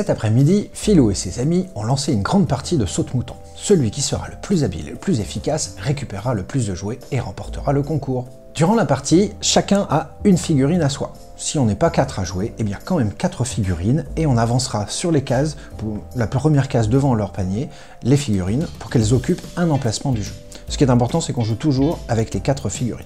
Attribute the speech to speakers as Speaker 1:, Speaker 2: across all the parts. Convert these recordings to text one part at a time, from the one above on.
Speaker 1: Cet après-midi, Philou et ses amis ont lancé une grande partie de saute-mouton. Celui qui sera le plus habile et le plus efficace récupérera le plus de jouets et remportera le concours. Durant la partie, chacun a une figurine à soi. Si on n'est pas 4 à jouer, eh bien quand même 4 figurines, et on avancera sur les cases, pour la première case devant leur panier, les figurines, pour qu'elles occupent un emplacement du jeu. Ce qui est important, c'est qu'on joue toujours avec les 4 figurines.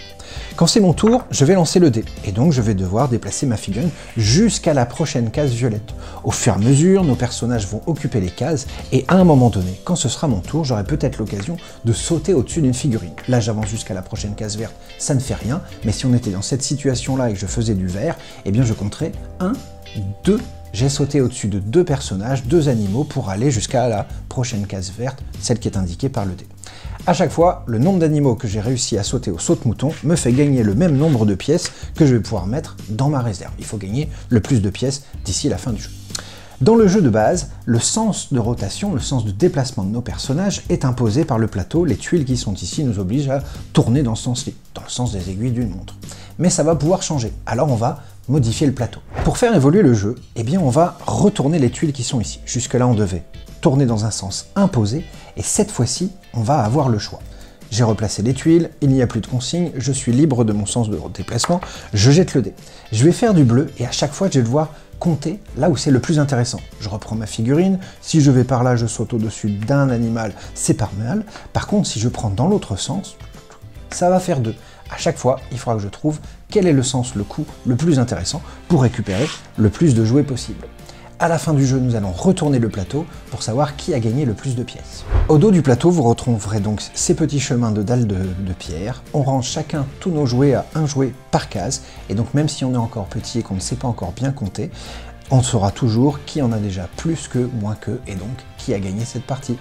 Speaker 1: Quand c'est mon tour, je vais lancer le dé, et donc je vais devoir déplacer ma figurine jusqu'à la prochaine case violette. Au fur et à mesure, nos personnages vont occuper les cases, et à un moment donné, quand ce sera mon tour, j'aurai peut-être l'occasion de sauter au-dessus d'une figurine. Là, j'avance jusqu'à la prochaine case verte, ça ne fait rien, mais si on était dans cette situation-là et que je faisais du vert, eh bien je compterais 1, 2, j'ai sauté au-dessus de 2 personnages, 2 animaux, pour aller jusqu'à la prochaine case verte, celle qui est indiquée par le dé. À chaque fois, le nombre d'animaux que j'ai réussi à sauter au saute-mouton me fait gagner le même nombre de pièces que je vais pouvoir mettre dans ma réserve. Il faut gagner le plus de pièces d'ici la fin du jeu. Dans le jeu de base, le sens de rotation, le sens de déplacement de nos personnages est imposé par le plateau. Les tuiles qui sont ici nous obligent à tourner dans ce sens-ci, dans le sens des aiguilles d'une montre. Mais ça va pouvoir changer, alors on va modifier le plateau. Pour faire évoluer le jeu, eh bien on va retourner les tuiles qui sont ici. Jusque-là, on devait tourner dans un sens imposé, et cette fois-ci, on va avoir le choix. J'ai replacé les tuiles, il n'y a plus de consigne, je suis libre de mon sens de déplacement, je jette le dé. Je vais faire du bleu, et à chaque fois, je vais devoir compter là où c'est le plus intéressant. Je reprends ma figurine, si je vais par là, je saute au-dessus d'un animal, c'est pas mal. Par contre, si je prends dans l'autre sens, ça va faire 2. À chaque fois, il faudra que je trouve quel est le sens, le coup le plus intéressant pour récupérer le plus de jouets possible. À la fin du jeu, nous allons retourner le plateau pour savoir qui a gagné le plus de pièces. Au dos du plateau, vous retrouverez donc ces petits chemins de dalles de pierre. On range chacun tous nos jouets à un jouet par case, et donc même si on est encore petit et qu'on ne sait pas encore bien compter, on saura toujours qui en a déjà plus que, moins que, et donc qui a gagné cette partie.